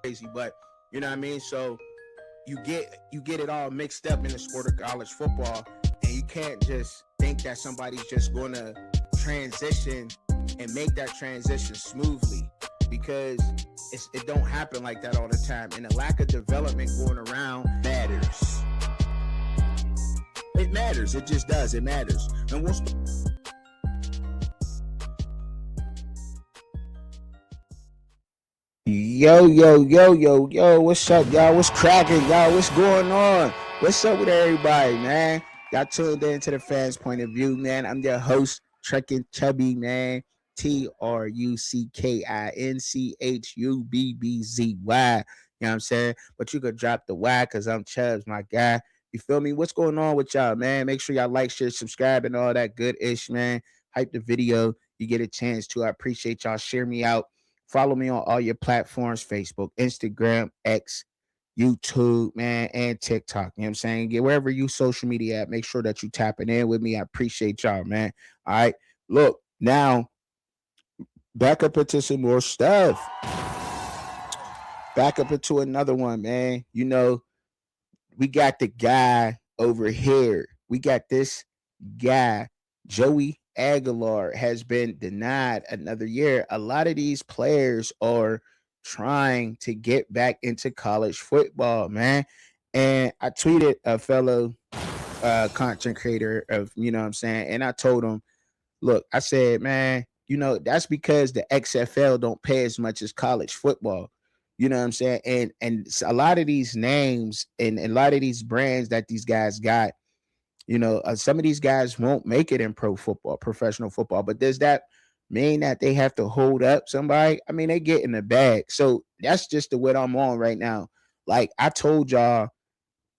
crazy, but you know what I mean. So you get it all mixed up in the sport of college football, and you can't just think that somebody's just gonna transition and make that transition smoothly, because it don't happen like that all the time, and the lack of development going around matters. It matters. It just does. It matters. And we'll Yo, yo, yo, yo, yo, what's up, y'all? What's cracking, y'all? What's going on? What's up with everybody, man? Y'all tuned in to the fans' point of view, man. I'm your host, Trekking Chubby, man. TruckinChubbzy. You know what I'm saying? But you could drop the Y because I'm Chubbs, my guy. You feel me? What's going on with y'all, man? Make sure y'all like, share, subscribe, and all that good ish, man. Hype the video. You get a chance to. I appreciate y'all. Share me out. Follow me on all your platforms: Facebook, Instagram, X, YouTube, man, and TikTok. You know what I'm saying? Get wherever you social media at. Make sure that you tapping in with me. I appreciate y'all, man. All right. Look, now back up into some more stuff. Back up into another one, man. You know, we got the guy over here. We got this guy, Joey Aguilar, has been denied another year. A lot of these players are trying to get back into college football, man. And I tweeted a fellow content creator of, you know what I'm saying, and I told him, look, I said, man, you know, that's because the XFL don't pay as much as college football. You know what I'm saying? And a lot of these names and a lot of these brands that these guys got, you know, some of these guys won't make it in pro football, professional football. But does that mean that they have to hold up somebody? I mean, they get in the bag. So that's just the way I'm on right now. Like I told y'all,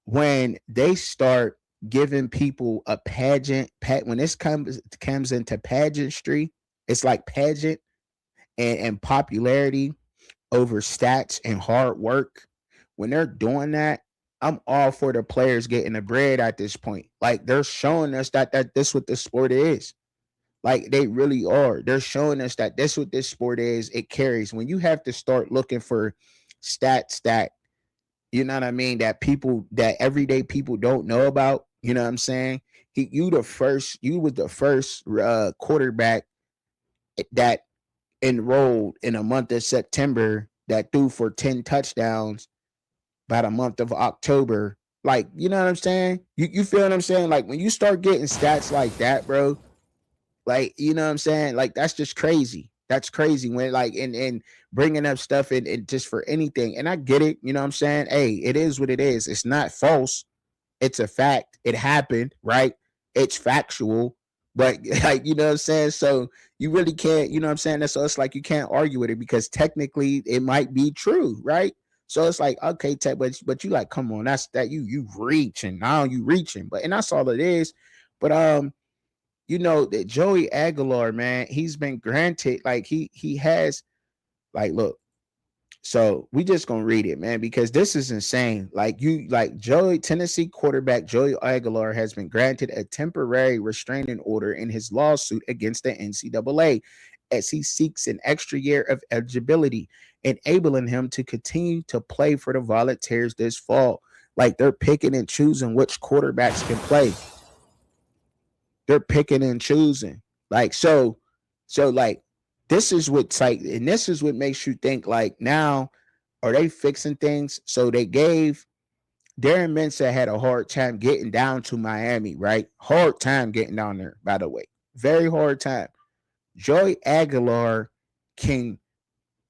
when they start giving people a when this comes into pageantry, it's like pageant and popularity over stats and hard work. When they're doing that, I'm all for the players getting the bread at this point. Like they're showing us that this what this sport is. Like they really are. They're showing us that this what this sport is. It carries. When you have to start looking for stats that, you know what I mean, that everyday people don't know about, you know what I'm saying? You was the first quarterback that enrolled in a month of September that threw for 10 touchdowns by the month of October. Like, you know what I'm saying? You feel what I'm saying? Like when you start getting stats like that, bro, like, you know what I'm saying? Like that's just crazy. That's crazy when like and bringing up stuff and just for anything. And I get it, you know what I'm saying? Hey, it is what it is. It's not false. It's a fact. It happened, right? It's factual. But like, you know what I'm saying? So you really can't, you know what I'm saying? So it's like you can't argue with it because technically it might be true, right? So it's like, okay, but you like, come on, that's that you reaching. Now you reaching. But and that's all it is. But you know, that Joey Aguilar, man, he's been granted, like he has, like, look, so we just gonna read it, man, because this is insane. Like Tennessee quarterback Joey Aguilar has been granted a temporary restraining order in his lawsuit against the NCAA as he seeks an extra year of eligibility, enabling him to continue to play for the Volunteers this fall. Like they're picking and choosing which quarterbacks can play. They're picking and choosing. Like so like this is what's like, and this is what makes you think like now are they fixing things? So they gave Darren Mensah had a hard time getting down to Miami, right? Hard time getting down there, by the way. Very hard time. Joey Aguilar can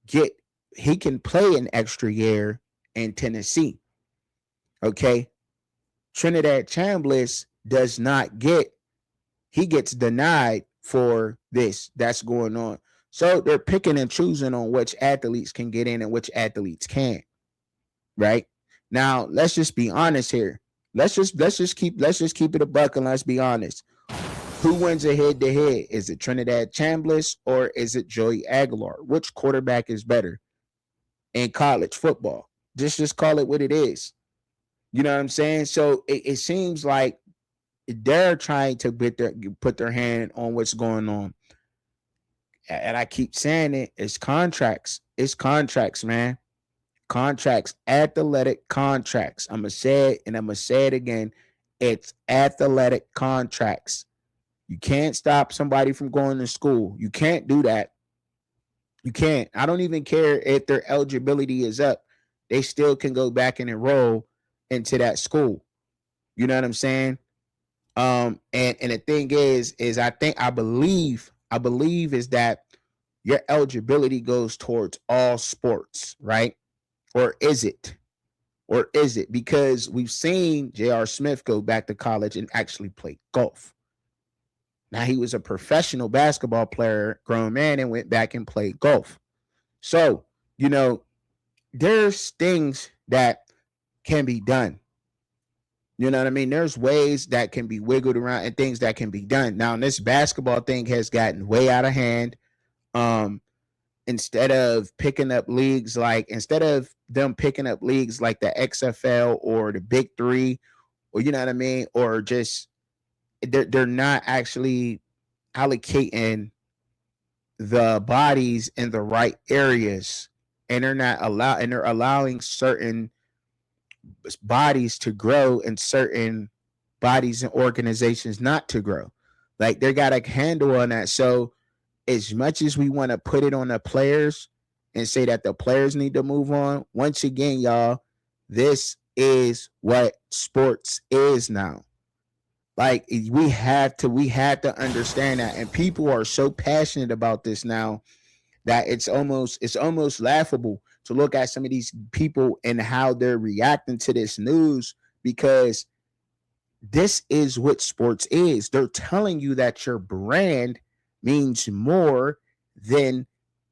get he can play an extra year in Tennessee. Okay. Trinidad Chambliss does not get he gets denied for this that's going on. So they're picking and choosing on which athletes can get in and which athletes can't. Right? Now, let's just be honest here. Let's just keep it a buck and let's be honest. Who wins a head to head? Is it Trinidad Chambliss or is it Joey Aguilar? Which quarterback is better in college football? Just call it what it is. You know what I'm saying? So it seems like they're trying to put their hand on what's going on. And I keep saying it, it's contracts. It's contracts, man. Contracts, athletic contracts. I'm going to say it and I'm going to say it again. It's athletic contracts. You can't stop somebody from going to school. You can't do that. You can't. I don't even care if their eligibility is up. They still can go back and enroll into that school. You know what I'm saying? And the thing is I believe is that your eligibility goes towards all sports, right? Or is it? Or is it? Because we've seen J.R. Smith go back to college and actually play golf. Now he was a professional basketball player, grown man, and went back and played golf. So, there's things that can be done. You know what I mean? There's ways that can be wiggled around and things that can be done. Now, this basketball thing has gotten way out of hand. Instead of them picking up leagues like the XFL or the Big Three, or you know what I mean, or just they're not actually allocating the bodies in the right areas, and they're allowing certain bodies to grow and certain bodies and organizations not to grow. Like they got a handle on that. So as much as we want to put it on the players and say that the players need to move on, once again, y'all, this is what sports is now. Like we have to understand that. And people are so passionate about this now that it's almost laughable to look at some of these people and how they're reacting to this news, because this is what sports is. They're telling you that your brand means more than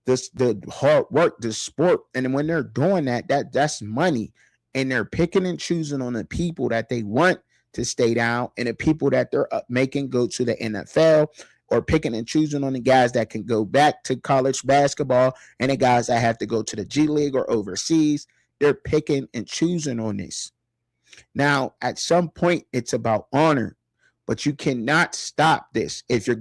the hard work, the sport. And when they're doing that's money. And they're picking and choosing on the people that they want to stay down and the people that they're making go to the NFL, or picking and choosing on the guys that can go back to college basketball and the guys that have to go to the G League or overseas. They're picking and choosing on this. Now, at some point, it's about honor, but you cannot stop this. If you're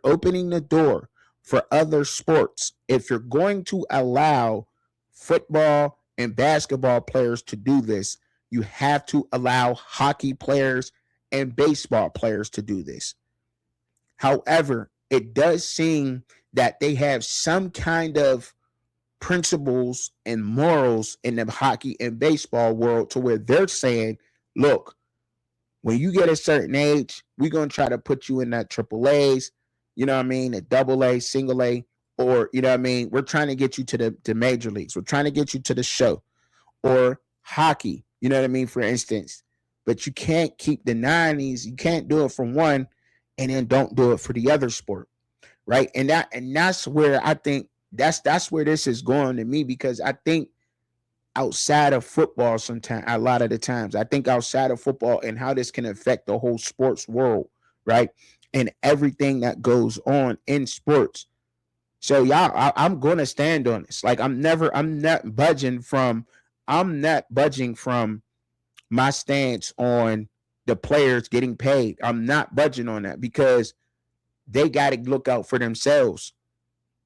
opening the door for other sports. If you're going to allow football and basketball players to do this, you have to allow hockey players and baseball players to do this. However, it does seem that they have some kind of principles and morals in the hockey and baseball world to where they're saying, look, when you get a certain age, we're going to try to put you in that triple A's, you know what I mean, a double A, single A, or, you know what I mean, we're trying to get you to the major leagues. We're trying to get you to the show. Or hockey, you know what I mean, for instance. But you can't keep denying these. You can't do it for one and then don't do it for the other sport, right? And that's where I think that's where this is going to me, because I think outside of football, sometimes a lot of the times, I think outside of football and how this can affect the whole sports world, right? And everything that goes on in sports. So y'all, I'm going to stand on this. Like I'm not budging from my stance on the players getting paid. I'm not budging on that, because they got to look out for themselves,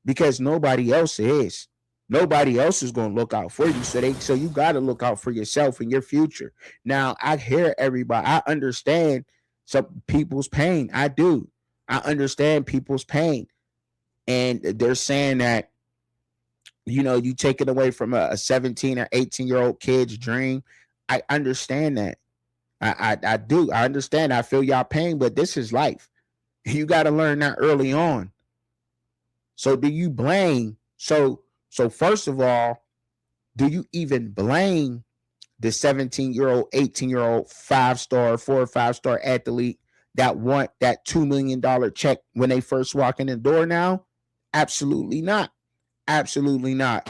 because nobody else is. Nobody else is going to look out for you. So you got to look out for yourself and your future. Now, I hear everybody. I understand some people's pain. I do. I understand people's pain. And they're saying that, you take it away from a 17 or 18-year-old kid's dream. I understand that. I do. I understand. I feel y'all pain, but this is life. You got to learn that early on. So do you blame? So first of all, do you even blame the 17-year-old, 18-year-old 5-star, 4 or 5-star athlete that want that $2 million check when they first walk in the door now? Absolutely not. Absolutely not.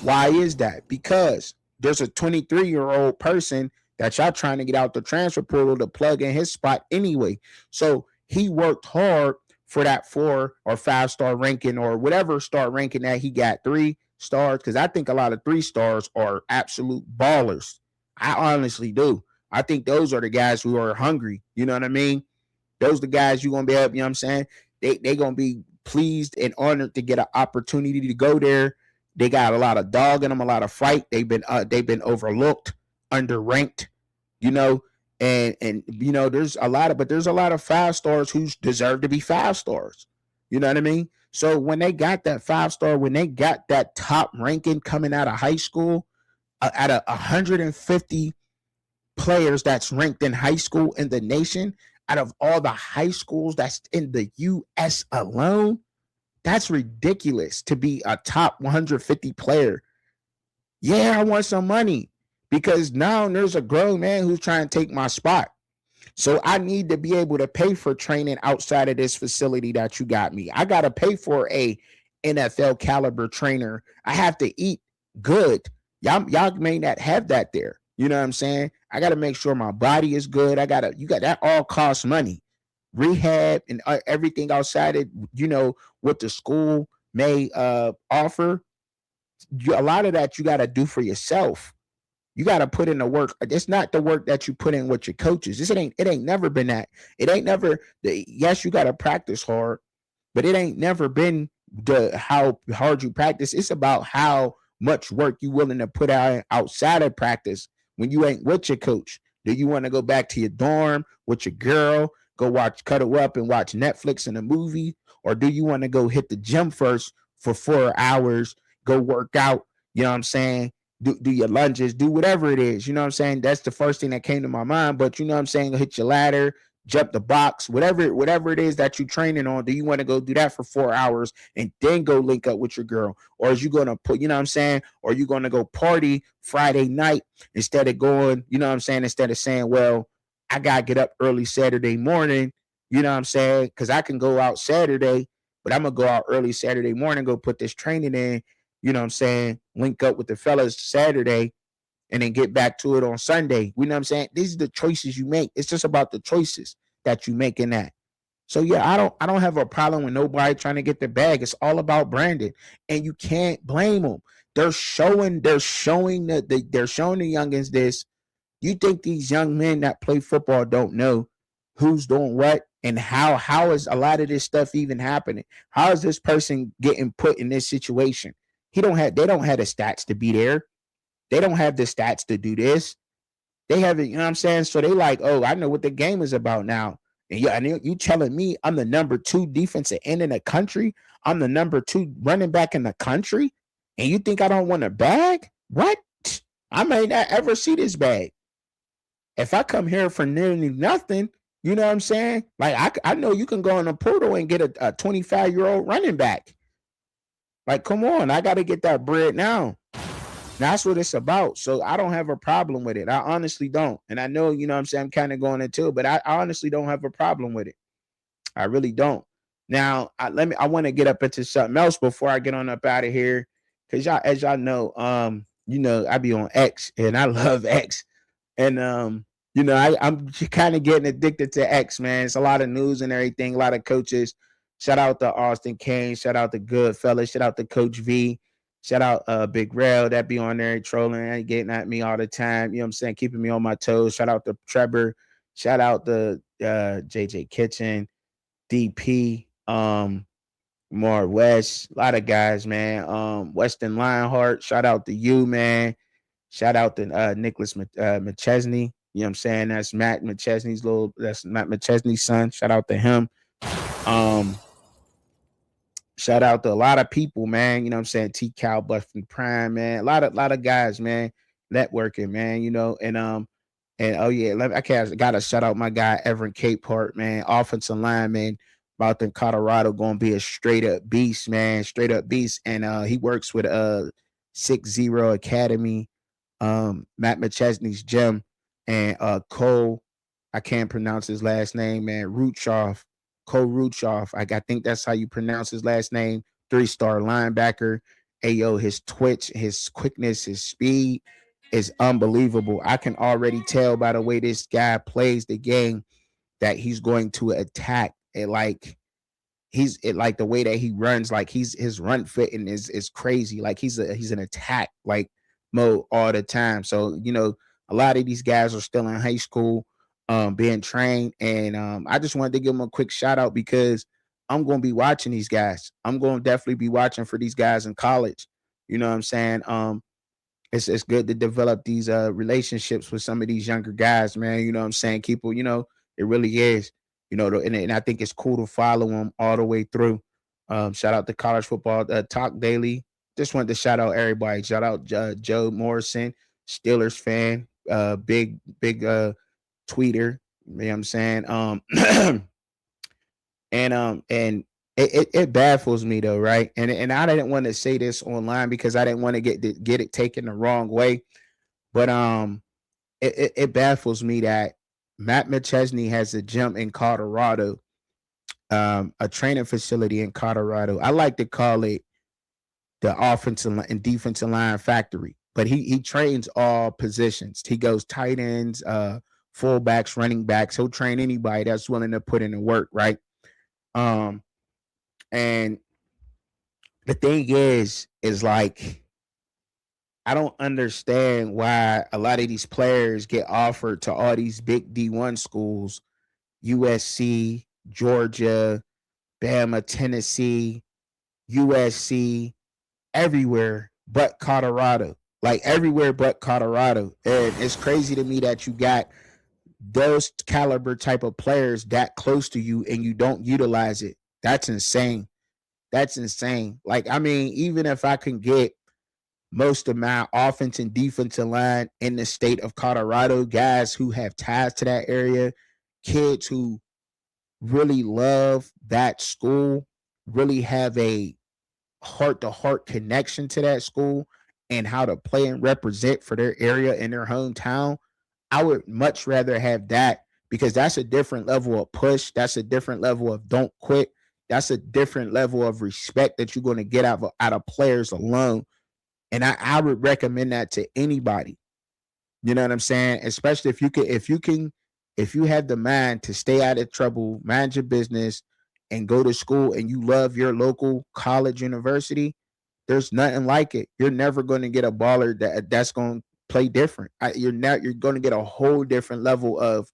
Why is that? Because there's a 23-year-old person that y'all trying to get out the transfer portal to plug in his spot anyway. So he worked hard for that 4 or 5-star ranking or whatever star ranking that he got, 3 stars, because I think a lot of 3 stars are absolute ballers. I honestly do. I think those are the guys who are hungry. You know what I mean? Those are the guys you're going to be able, you know what I'm saying? They going to be pleased and honored to get an opportunity to go there. They got a lot of dog in them, a lot of fight. They've been overlooked, underranked, you know, and you know, there's a lot of 5 stars who deserve to be 5 stars. You know what I mean? So when they got that 5 star, when they got that top ranking coming out of high school, out of 150 players that's ranked in high school in the nation, out of all the high schools that's in the US alone, that's ridiculous to be a top 150 player. Yeah, I want some money because now there's a grown man who's trying to take my spot. So I need to be able to pay for training outside of this facility that you got me. I got to pay for a NFL caliber trainer. I have to eat good. Y'all may not have that there. You know what I'm saying? I got to make sure my body is good. You got that all costs money. Rehab and everything outside it, you know, what the school may offer. A lot of that you got to do for yourself. You got to put in the work. It's not the work that you put in with your coaches. It ain't never been that. It ain't never. Yes, you got to practice hard, but it ain't never been the how hard you practice. It's about how much work you willing to put out outside of practice when you ain't with your coach. Do you want to go back to your dorm with your girl, go watch, cuddle up and watch Netflix and a movie, or do you want to go hit the gym first for 4 hours, go work out? You know what I'm saying? Do your lunges, do whatever it is. You know what I'm saying? That's the first thing that came to my mind. But you know what I'm saying? Hit your ladder, jump the box, whatever it is that you're training on. Do you want to go do that for 4 hours and then go link up with your girl? Or is you gonna put, you know what I'm saying? Or you gonna go party Friday night instead of going, you know what I'm saying? Instead of saying, well, I gotta get up early Saturday morning, you know what I'm saying? Because I can go out Saturday, but I'm gonna go out early Saturday morning, go put this training in, you know what I'm saying? Link up with the fellas Saturday and then get back to it on Sunday. You know what I'm saying? These are the choices you make. It's just about the choices that you make in that. So yeah, I don't have a problem with nobody trying to get the bag. It's all about branding. And you can't blame them. They're showing the youngins this. You think these young men that play football don't know who's doing what and how is a lot of this stuff even happening? How is this person getting put in this situation? They don't have the stats to be there. They don't have the stats to do this. They have it, you know what I'm saying? So they like, oh, I know what the game is about now. And you telling me I'm the number 2 defensive end in the country? I'm the number 2 running back in the country? And you think I don't want a bag? What? I may not ever see this bag. If I come here for nearly nothing, you know what I'm saying? Like I know you can go in the portal and get a 25-year-old running back. Like, come on, I got to get that bread now. That's what it's about. So I don't have a problem with it. I honestly don't. And I know, you know what I'm saying, I'm kind of going into it, but I honestly don't have a problem with it. I really don't. Now, I want to get up into something else before I get on up out of here. Cause y'all, as y'all know, you know, I be on X and I love X. And you know, I'm kind of getting addicted to X, man. It's a lot of news and everything, a lot of coaches. Shout out to Austin Kane, shout out to Goodfellas, shout out to Coach V, shout out Big Rail that be on there trolling and getting at me all the time. You know what I'm saying? Keeping me on my toes. Shout out to Trevor, shout out to JJ Kitchen, DP, Mar West, a lot of guys, man. Weston Lionheart, shout out to you, man. Shout out to Nicholas McChesney. You know what I'm saying? That's Matt McChesney's son. Shout out to him. Um, Shout out to a lot of people, man. You know what I'm saying? T Cal Buffin Prime, man. A lot of guys, man, networking, man, you know, and oh yeah, gotta shout out my guy Everett Capehart, man, offensive lineman out in Colorado, gonna be a straight up beast, man, straight up beast. And he works with 6-0 Academy, Matt McChesney's gym, and Cole, I can't pronounce his last name, man, Ruchoff, Cole Ruchoff. I think that's how you pronounce his last name. 3-star linebacker. Ayo, his twitch, his quickness, his speed is unbelievable. I can already tell by the way this guy plays the game that he's going to attack it like like the way that he runs, like his run fitting is crazy. Like he's an attack like mode all the time. So you know, a lot of these guys are still in high school, being trained, and I just wanted to give them a quick shout out because I'm going to be watching these guys. I'm going to definitely be watching for these guys in college. You know what I'm saying? It's good to develop these relationships with some of these younger guys, man. You know what I'm saying? People, it really is. And I think it's cool to follow them all the way through. Shout out to College Football Talk Daily. Just wanted to shout out everybody. Shout out Joe Morrison, Steelers fan, big tweeter. You know what I'm saying? And it baffles me though, right? And I didn't want to say this online because I didn't want to get it taken the wrong way. But it baffles me that Matt McChesney has a gym in Colorado, a training facility in Colorado. I like to call it the offensive and defensive line factory, but he trains all positions. He goes tight ends, fullbacks, running backs. He'll train anybody that's willing to put in the work, right? Um, and the thing is like I don't understand why a lot of these players get offered to all these big D1 schools, USC, Georgia, Bama, Tennessee, USC, everywhere but Colorado. Like everywhere but Colorado. And it's crazy to me that you got those caliber type of players that close to you and you don't utilize it. That's insane. That's insane. Like, I mean, even if I can get most of my offense and defensive line in the state of Colorado, guys who have ties to that area, kids who really love that school, really have a heart to heart connection to that school and how to play and represent for their area and their hometown. I would much rather have that because that's a different level of push. That's a different level of don't quit. That's a different level of respect that you're going to get out of players alone. And I would recommend that to anybody. You know what I'm saying? Especially if you have the mind to stay out of trouble, mind your business, and go to school and you love your local college university, there's nothing like it. You're never going to get a baller that's going to play different. You're going to get a whole different level of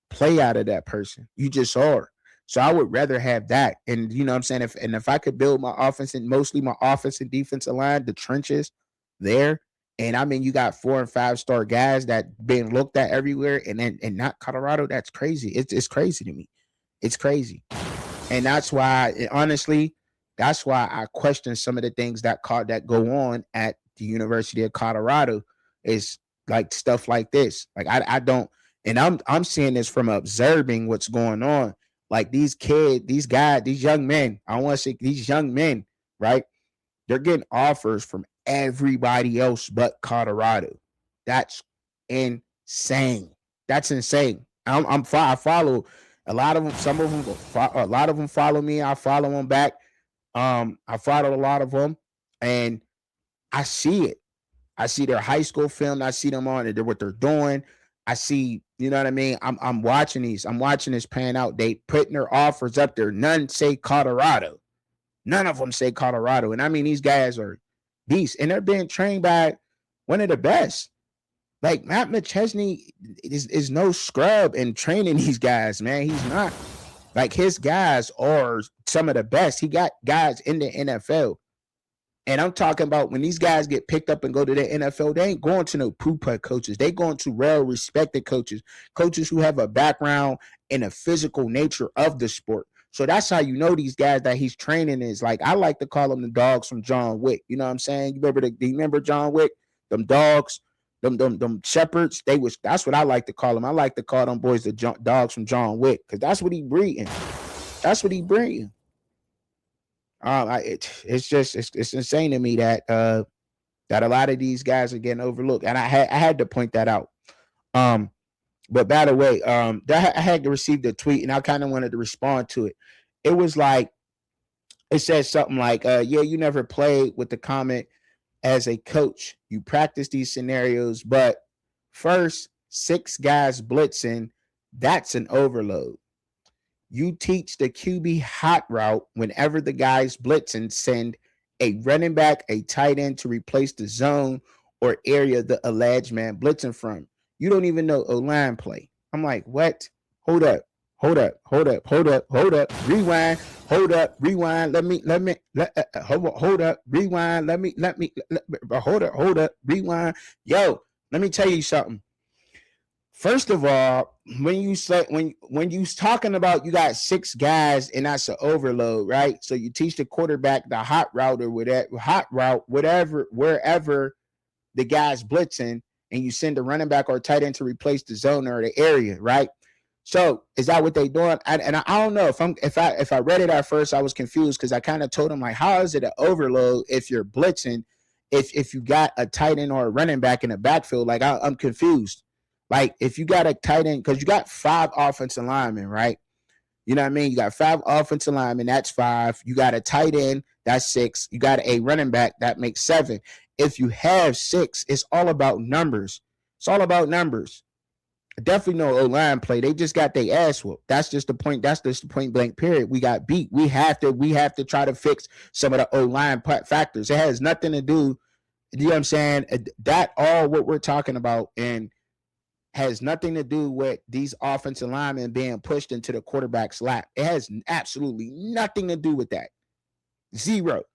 play out of that person. You just are. So I would rather have that. And you know what I'm saying? If I could build my offense and mostly my offense and defensive line, the trenches there. And I mean, you got 4 and 5 star guys that being looked at everywhere, and not Colorado. That's crazy. It's crazy to me. It's crazy. And that's why, honestly, that's why I question some of the things that go on at the University of Colorado is like stuff like this. Like I don't, and I'm seeing this from observing what's going on. Like these kids, these guys, these young men. I want to say these young men, right? They're getting offers from everybody else but Colorado. That's insane. That's insane. I follow a lot of them. Some of them, a lot of them follow me. I follow them back. I follow a lot of them, and I see it. I see their high school film. I see them on it. What they're doing. I see, you know what I mean? I'm watching these. I'm watching this pan out. They putting their offers up there. None say Colorado. None of them say Colorado. And I mean, these guys are beasts. And they're being trained by one of the best. Like Matt McChesney is no scrub in training these guys, man. He's not. Like his guys are some of the best. He got guys in the NFL. And I'm talking about when these guys get picked up and go to the NFL, they ain't going to no poo-put coaches. They going to well-respected coaches, coaches who have a background in the physical nature of the sport. So that's how you know these guys that he's training is like, I like to call them the dogs from John Wick. You know what I'm saying? You remember John Wick? Them dogs, them shepherds. That's what I like to call them. I like to call them boys the dogs from John Wick because that's what he breeding. That's what he breeding. It's insane to me that that a lot of these guys are getting overlooked, and I had to point that out. But by the way, I had to receive the tweet, and I kind of wanted to respond to it. It was like it said something like, "Yeah, you never played with the comment as a coach. You practice these scenarios, but first 6 guys blitzing, that's an overload. You teach the QB hot route whenever the guys blitz and send a running back, a tight end to replace the zone or area the alleged man blitzing from. You don't even know O-line play." I'm like, what? Hold up. rewind, hold up, rewind, hold up, rewind, hold up, rewind. Yo, let me tell you something. First of all, when you say when you talking about you got six guys and that's an overload, right? So you teach the quarterback the hot route or whatever, wherever the guy's blitzing, and you send the running back or tight end to replace the zone or the area, right? So is that what they doing? I don't know if I read it at first, I was confused because I kind of told him like, how is it an overload if you're blitzing, if you got a tight end or a running back in the backfield? Like I'm confused. Like if you got a tight end, because you got 5 offensive linemen, right? You know what I mean? You got 5 offensive linemen, that's 5. You got a tight end, that's 6. You got a running back, that makes 7. If you have 6, it's all about numbers. It's all about numbers. Definitely no O-line play. They just got their ass whooped. That's just the point. That's just the point blank period. We got beat. We have to try to fix some of the O-line factors. It has nothing to do, you know what I'm saying? That all what we're talking about and has nothing to do with these offensive linemen being pushed into the quarterback's lap. It has absolutely nothing to do with that. Zero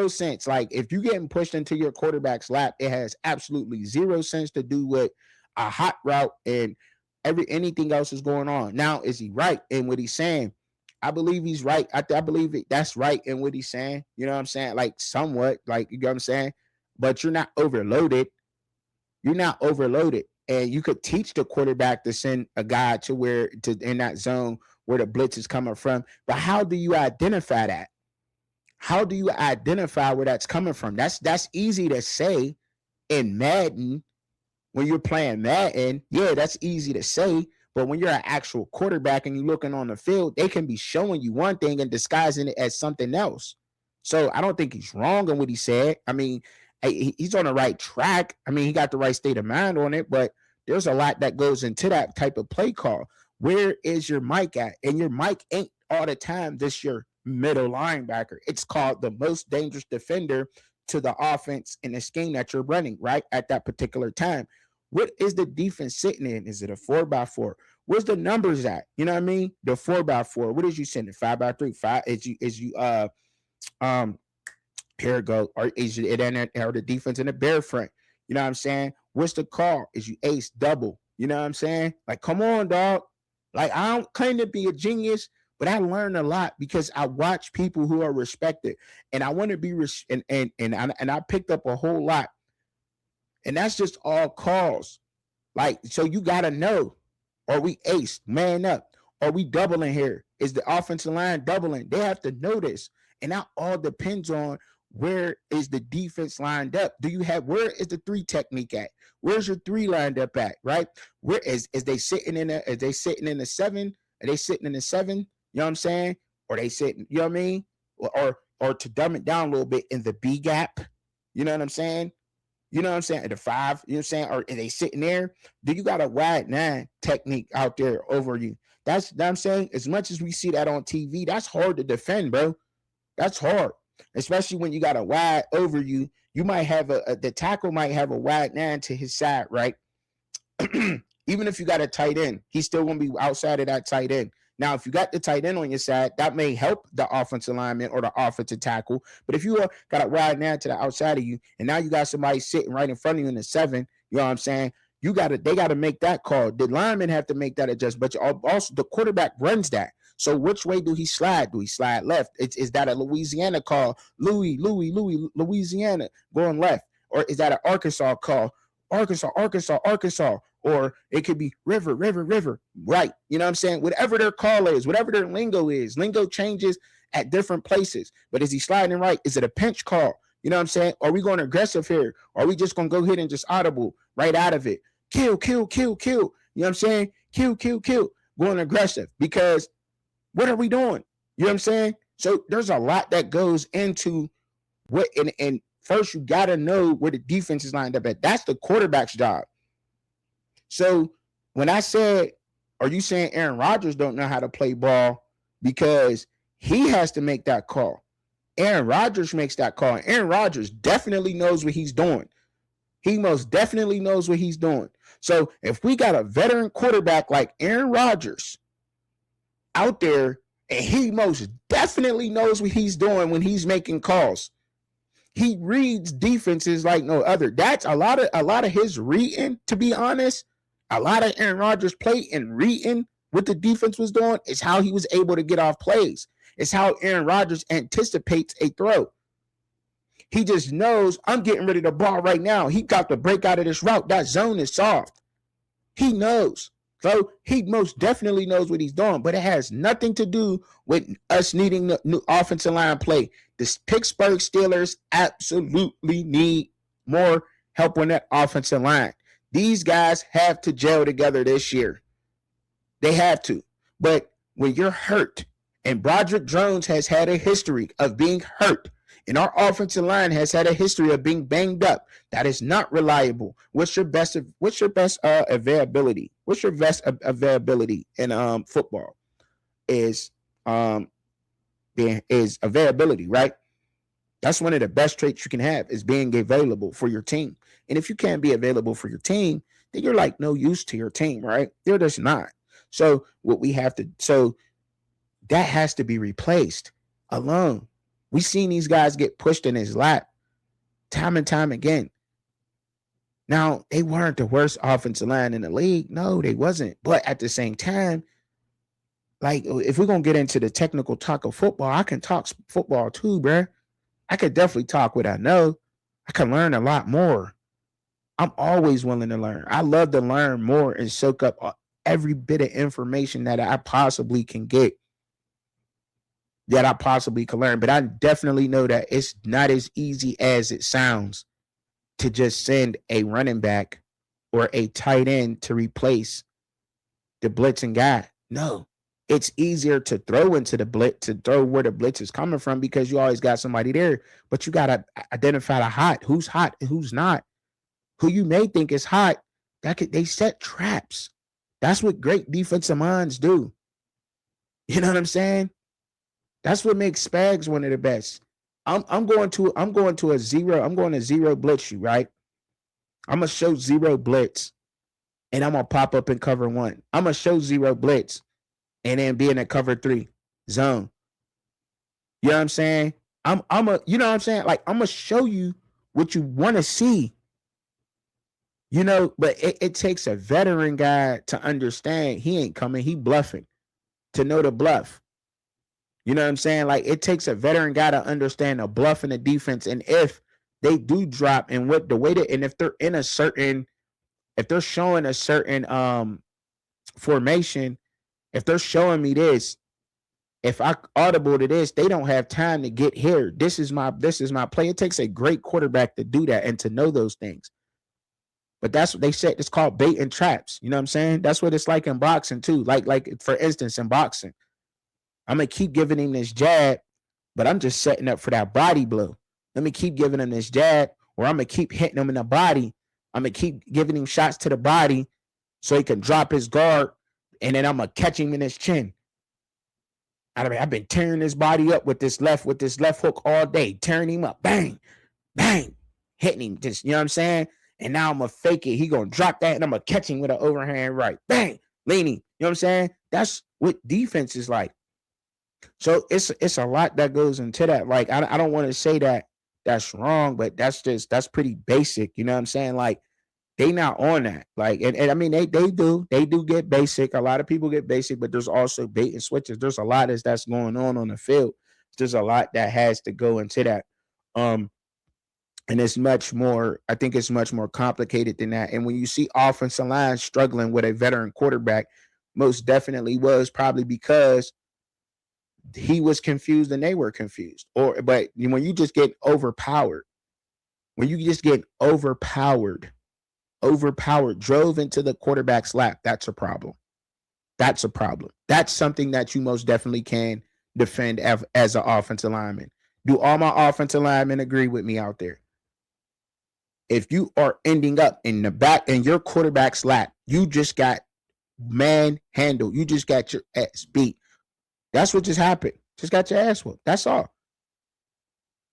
sense. Like if you're getting pushed into your quarterback's lap, it has absolutely 0 sense to do with a hot route and anything else is going on. Now, is he right in what he's saying? I believe he's right. I believe that's right in what he's saying. You know what I'm saying? Like somewhat, like you know what I'm saying? But you're not overloaded. You're not overloaded. And you could teach the quarterback to send a guy to in that zone where the blitz is coming from. But how do you identify that? How do you identify where that's coming from? That's easy to say in Madden. When you're playing Madden, yeah, that's easy to say. But when you're an actual quarterback and you're looking on the field, they can be showing you one thing and disguising it as something else. So I don't think he's wrong in what he said. I mean, he's on the right track. I mean, he got the right state of mind on it, but there's a lot that goes into that type of play call. Where is your mic at? And your mic ain't all the time this your middle linebacker. It's called the most dangerous defender to the offense in the scheme that you're running, right? At that particular time. What is the defense sitting in? Is it a 4x4? Where's the numbers at? You know what I mean? The 4x4. What is you sending? 5x3? 5 is you here it go. Or is it or the defense in the bear front? You know what I'm saying? What's the call? Is you ace double? You know what I'm saying? Like, come on, dog. Like, I don't claim to be a genius, but I learned a lot because I watch people who are respected, and I want to be and I picked up a whole lot. And that's just all calls. Like, so you got to know, are we ace, man up? Are we doubling here? Is the offensive line doubling? They have to know this. And that all depends on where is the defense lined up. Where is the 3 technique at? Where's your 3 lined up at, right? Where is they sitting in the, is they sitting in the 7? Are they sitting in the 7? You know what I'm saying? Or they sitting, you know what I mean? Or to dumb it down a little bit, in the B gap. You know what I'm saying? You know what I'm saying? At the 5, you know what I'm saying? Or are they sitting there? Do you got a wide 9 technique out there over you? That's what I'm saying. As much as we see that on TV, that's hard to defend, bro. That's hard. Especially when you got a wide over you. You might have the tackle might have a wide 9 to his side, right? Even if you got a tight end, he's still going to be outside of that tight end. Now, if you got the tight end on your side, that may help the offensive lineman or the offensive tackle. But if you got a wide 9 to the outside of you, and now you got somebody sitting right in front of you in the 7, you know what I'm saying? They got to make that call. The linemen have to make that adjustment, but also the quarterback runs that. So which way do he slide? Do he slide left? Is that a Louisiana call? Louisiana going left? Or is that an Arkansas call? Arkansas. Or it could be river, right? You know what I'm saying? Whatever their call is, whatever their lingo is, lingo changes at different places. But is he sliding right? Is it a pinch call? You know what I'm saying? Are we going aggressive here? Or are we just going to go ahead and just audible right out of it? Kill. You know what I'm saying? Kill. Going aggressive. Because what are we doing? You know what I'm saying? So there's a lot that goes into what, and first you got to know where the defense is lined up at. That's the quarterback's job. So when I said, are you saying Aaron Rodgers don't know how to play ball because he has to make that call? Aaron Rodgers makes that call. Aaron Rodgers definitely knows what he's doing. He most definitely knows what he's doing. So if we got a veteran quarterback like Aaron Rodgers, out there, and he most definitely knows what he's doing when he's making calls. He reads defenses like no other. That's a lot of his reading, to be honest. A lot of Aaron Rodgers' play and reading what the defense was doing is how he was able to get off plays. It's how Aaron Rodgers anticipates a throw. He just knows I'm getting rid of the ball right now. He got to break out of this route. That zone is soft. He knows. So he most definitely knows what he's doing, but it has nothing to do with us needing the new offensive line play. The Pittsburgh Steelers absolutely need more help on that offensive line. These guys have to gel together this year. They have to. But when you're hurt, and Broderick Jones has had a history of being hurt, and our offensive line has had a history of being banged up, that is not reliable. What's your best availability? What's your best availability in football? Is availability, right? That's one of the best traits you can have, is being available for your team. And if you can't be available for your team, then you're like no use to your team, right? They're just not. So that has to be replaced alone. We've seen these guys get pushed in his lap time and time again. Now, they weren't the worst offensive line in the league. No, they wasn't. But at the same time, like, if we're going to get into the technical talk of football, I can talk football too, bruh. I could definitely talk what I know. I can learn a lot more. I'm always willing to learn. I love to learn more and soak up every bit of information that I possibly can get, that I possibly can learn. But I definitely know that it's not as easy as it sounds to just send a running back or a tight end to replace the blitzing guy. No, it's easier to throw into the blitz, to throw where the blitz is coming from, because you always got somebody there. But you got to identify who's hot and who's not. Who you may think is hot, they set traps. That's what great defensive minds do. You know what I'm saying? That's what makes Spags one of the best. I'm going to zero blitz you, right? I'm gonna show zero blitz, and I'm gonna pop up in cover one. I'm gonna show zero blitz, and then be in a cover 3 zone. You know what I'm saying? You know what I'm saying? Like, I'm gonna show you what you want to see. You know, but it takes a veteran guy to understand he ain't coming, he bluffing, to know the bluff. You know what I'm saying? Like, it takes a veteran guy to understand the bluff in the defense. And if they do drop, and what the way that, and if they're in if they're showing a certain formation, if they're showing me this, if I audible to this, they don't have time to get here. This is my play. It takes a great quarterback to do that and to know those things. But that's what they said. It's called bait and traps. You know what I'm saying? That's what it's like in boxing too. Like for instance, in boxing, I'm gonna keep giving him this jab, but I'm just setting up for that body blow. Let me keep giving him this jab, or I'm gonna keep hitting him in the body. I'm gonna keep giving him shots to the body so he can drop his guard, and then I'm gonna catch him in his chin. I've been tearing his body up with this left hook all day, tearing him up, bang, bang, hitting him. Just, you know what I'm saying? And now I'm gonna fake it. He gonna drop that, and I'm gonna catch him with an overhand right, bang, leaning. You know what I'm saying? That's what defense is like. So it's a lot that goes into that. Like, I don't want to say that that's wrong, but that's pretty basic. You know what I'm saying? Like, they not on that. Like, and I mean, they do get basic. A lot of people get basic, but there's also bait and switches. There's a lot that's going on the field. There's a lot that has to go into that. And it's much more, I think it's much more complicated than that. And when you see offensive line struggling with a veteran quarterback, most definitely was probably because he was confused and they were confused. But when you just get overpowered, drove into the quarterback's lap, that's a problem. That's a problem. That's something that you most definitely can defend as an offensive lineman. Do all my offensive linemen agree with me out there? If you are ending up in the back in your quarterback's lap, you just got manhandled. You just got your ass beat. That's what just happened. Just got your ass whooped. That's all.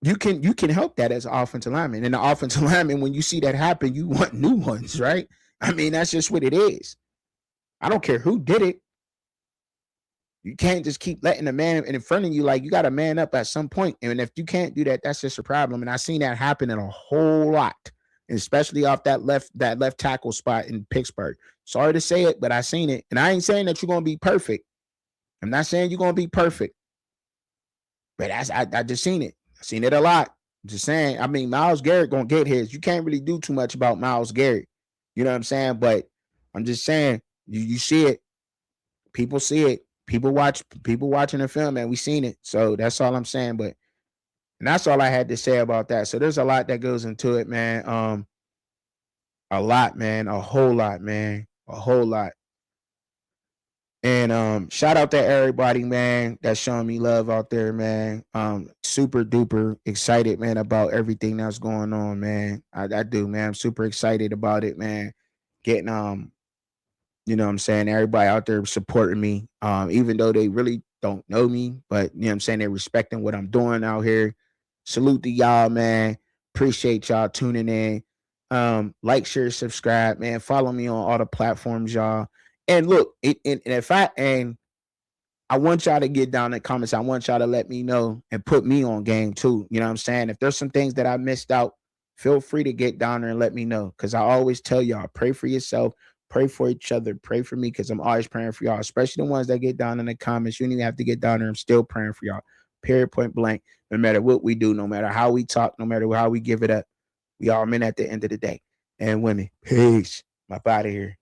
You can help that as an offensive lineman. And the offensive lineman, when you see that happen, you want new ones, right? I mean, that's just what it is. I don't care who did it. You can't just keep letting the man in front of you. Like, you got to man up at some point. And if you can't do that, that's just a problem. And I seen that happen in a whole lot, especially off that left tackle spot in Pittsburgh. Sorry to say it, but I seen it. And I ain't saying that you're gonna be perfect. I'm not saying you're gonna be perfect, but I just seen it. I seen it a lot. Just saying. I mean, Myles Garrett gonna get his. You can't really do too much about Myles Garrett. You know what I'm saying? But I'm just saying, you see it. People see it. People watching the film, man. We seen it. So that's all I'm saying. But and that's all I had to say about that. So there's a lot that goes into it, man. A lot, man. A whole lot, man. A whole lot. And shout out to everybody, man, that's showing me love out there, man. Super duper excited, man, about everything that's going on, man. I do, man. I'm super excited about it, man. Getting you know what I'm saying, everybody out there supporting me. Even though they really don't know me, but you know what I'm saying, they're respecting what I'm doing out here. Salute to y'all, man. Appreciate y'all tuning in. Like, share, subscribe, man. Follow me on all the platforms, y'all. And look, and if I want y'all to get down in the comments. I want y'all to let me know and put me on game too. You know what I'm saying? If there's some things that I missed out, feel free to get down there and let me know. Cause I always tell y'all, pray for yourself, pray for each other, pray for me, because I'm always praying for y'all, especially the ones that get down in the comments. You don't even have to get down there. I'm still praying for y'all. Period, point blank. No matter what we do, no matter how we talk, no matter how we give it up, we all men at the end of the day. And women, peace. I'm up out of here.